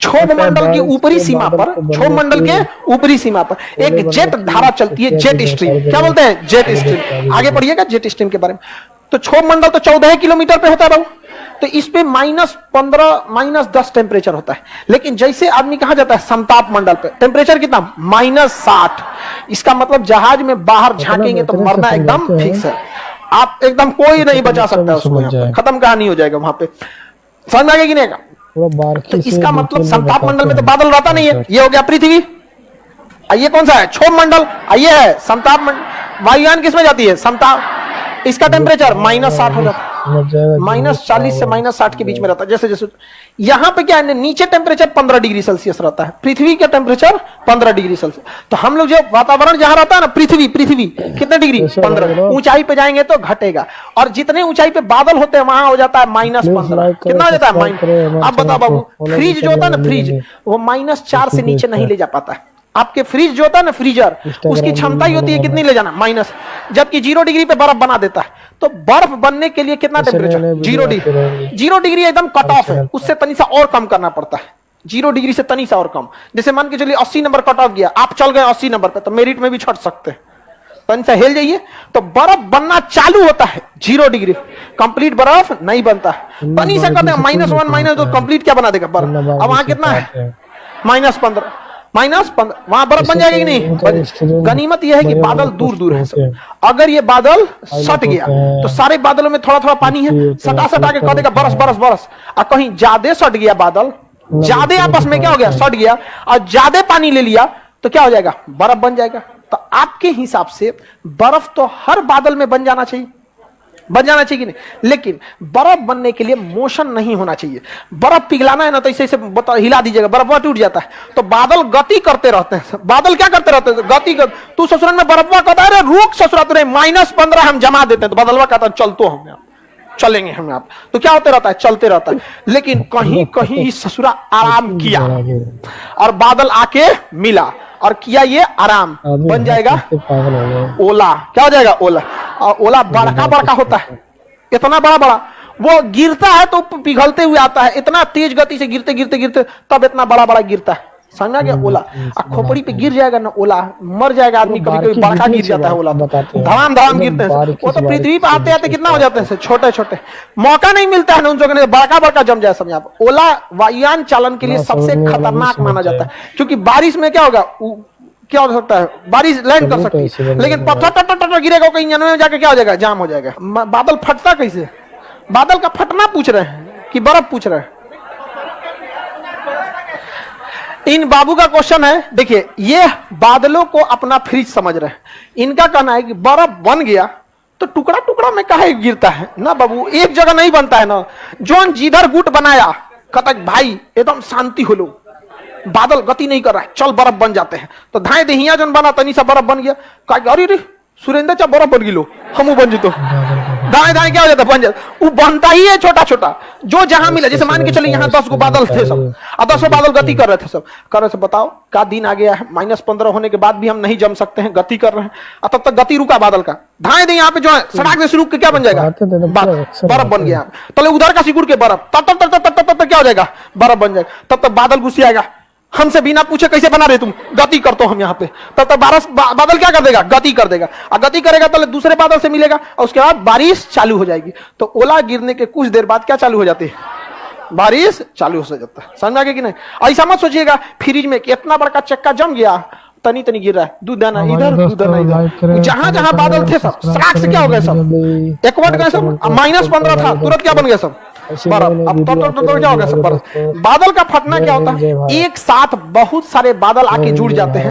क्षोभ मंडल की ऊपरी सीमा पर, क्षोभ मंडल के ऊपरी सीमा पर एक जेट धारा चलती है, जेट स्ट्रीम। क्या बोलते हैं? Jet stream. आगे पढ़िएगा जेट स्ट्रीम के बारे में। तो क्षोभ मंडल तो 14 किलोमीटर पे होता है बाबू, तो इस पे -15 -10 टेम्परेचर होता है। लेकिन जैसे आदमी कहा जाता है समताप मंडल पे टेम्परेचर कितना? -60। इसका मतलब जहाज में बाहर झांकेंगे तो मरना एकदम फिक्स है, आप एकदम कोई नहीं बचा सकता उसको, यहाँ पे खत्म कहानी हो जाएगा वहां पे। समझ में आ गया कि नहीं? तो इसका मतलब समताप मंडल में तो बादल रहता नहीं है। ये हो गया पृथ्वी, ये कौन सा है? क्षोभ मंडल। ये है समताप मंडल। वायुयान किसमें जाती है? समताप। इसका टेम्परेचर -60 हो जाता है, -40 से -60 के बीच में रहता है। जैसे जैसे यहाँ पे क्या है, नीचे टेम्परेचर 15 डिग्री सेल्सियस रहता है, पृथ्वी का टेम्परेचर 15 डिग्री सेल्सियस। तो हम लोग जो वातावरण जहां रहता है ना, पृथ्वी कितने डिग्री? 15। ऊंचाई पे जाएंगे तो घटेगा, और जितने ऊंचाई पे बादल होते हैं वहां हो जाता है -15। कितना हो जाता है? अब बताओ बाबू, फ्रीज जो होता है ना, फ्रीज वो -4 से नीचे नहीं ले जा पाता है। आपके फ्रिज जो होता है ना, फ्रीजर, उसकी क्षमता ही होती है कितनी ले जाना? माइनस। जबकि 0 डिग्री पे बर्फ बना देता है। तो बर्फ बनने के लिए कितना टेम्परेचर? 0 डिग्री। 0 डिग्री एकदम कट ऑफ है, उससे तनी सा और कम करना पड़ता है। 0 डिग्री से तनी सा और कम। जैसे मान के चलिए 80 नंबर कट ऑफ गया, आप चल गए 80 नंबर पे, तो मेरिट में भी छट सकते हैं, तनी सा हिल जाइए तो बर्फ बनना चालू होता है। 0 डिग्री कंप्लीट बर्फ नहीं बनता है, तनी सा कर देगा -1 -2 कंप्लीट क्या बना देगा बर्फ। अब वहां कितना है? -15 वहां बर्फ बन जाएगा कि नहीं? गनीमत यह है कि बादल दूर दूर है सब। अगर ये बादल सट गया तो सारे बादलों में थोड़ा थोड़ा पानी है, सटा सटा के कह देगा बरस बरस बरस। और कहीं ज्यादा सट गया बादल, ज्यादा आपस में क्या हो गया? सट गया, और ज्यादा पानी ले लिया तो क्या हो जाएगा? बर्फ बन जाएगा। तो आपके हिसाब से बर्फ तो हर बादल में बन जाना चाहिए कि नहीं? लेकिन बर्फ बनने के लिए मोशन नहीं होना चाहिए। बर्फ पिघलाना है ना, तो इसे हिला दीजिएगा, बर्फ टूट जाता है। तो बादल गति करते रहते हैं। बादल क्या करते रहते हैं? गति कर। तू ससुराल में बर्फवा कहता है रुक ससुरा, तुरे -15 हम जमा देते हैं, तो बदलवा कहता है चलतो हम चलेंगे हम आप। तो क्या होते रहता है? चलते रहता है। लेकिन कहीं कहीं ससुरा आराम किया और बादल आके मिला और किया ये आराम, बन जाएगा ओला। क्या हो जाएगा? ओला। और ओला बड़का बड़का होता है, इतना बड़ा बड़ा, वो गिरता है तो पिघलते हुए आता है, इतना तेज गति से गिरते गिरते गिरते तब इतना बड़ा बड़ा गिरता है। समझा गया? ओला। खोपड़ी पे गिर जाएगा ना ओला, मर जाएगा आदमी। कभी कभी बड़का गिर जाता है ओला, धड़ाम धड़ाम गिरते हैं। वो तो पृथ्वी पे आते आते कितना हो जाते हैं? छोटे छोटे, मौका नहीं मिलता है ना उन जगह, बड़का बड़का जम जाए। समझा? ओला वायुयान चालन के लिए सबसे खतरनाक माना जाता है, क्योंकि बारिश में क्या होगा? क्या हो सकता है? बारिश लैंड कर सकती है, लेकिन पत्थर गिरेगा कहीं इंजन में जाके क्या हो जाएगा? जाम हो जाएगा। बादल फटता कैसे? बादल का फटना पूछ रहे हैं कि बर्फ पूछ रहे हैं? इन बाबू का क्वेश्चन है। देखिए, ये बादलों को अपना फ्रिज समझ रहे हैं। इनका कहना है कि बर्फ बन गया तो टुकड़ा टुकड़ा में काहे गिरता है ना बाबू, एक जगह नहीं बनता है ना। जोन जिधर गुट बनाया कहता भाई एकदम शांति हो लो, बादल गति नहीं कर रहा है, चल बर्फ बन जाते हैं। तो धाए दहिया जन बना तनी सा बर्फ बन गया, कहा अरे रे सुरेंद्र चा बर्फ बन गिलो, हम बन जीतो। दाएं दाएं क्या हो जाता? बन जाता। वो बनता ही है छोटा छोटा, जो जहां मिला। जैसे मान के चलिए यहाँ 10 को बादल थे सब, और 10 बादल गति कर रहे थे सब, कर रहे थे। बताओ क्या दिन आ गया है? -15 होने के बाद भी हम नहीं जम सकते हैं, गति कर रहे हैं, और तब तक गति रुका बादल का। धाए दे यहाँ पे जो है सड़क से रुक के क्या बन जाएगा? बर्फ बन गया। तो उधर का सिकुड़ के बर्फ, तब तक क्या हो जाएगा? बर्फ बन जाएगा। तब तक बादल घुस आएगा, हमसे बिना पूछे कैसे बना रहे तुम? गति करते हो हम यहाँ पे। तब तक बादल क्या कर देगा? गति कर देगा। और गति करेगा तो दूसरे बादल से मिलेगा, और उसके बाद बारिश चालू हो जाएगी। तो ओला गिरने के कुछ देर बाद क्या चालू हो जाती है? बारिश चालू हो जाता है। समझ आ गया कि नहीं? ऐसा मत सोचिएगा फ्रिज में कि इतना बड़का चक्का जम गया, तनी तनी गिर रहा है, दूध दाना इधर दूध दाना इधर। जहां जहां बादल थे सब सड़क से क्या हो गए? सब एकवट गए सब। -15 था, तुरंत क्या बन गया? सब बर्फ। अब तो क्या हो गया? सब बर्फ। बादल का फटना क्या होता है? एक साथ बहुत सारे बादल आके जुड़ जाते हैं।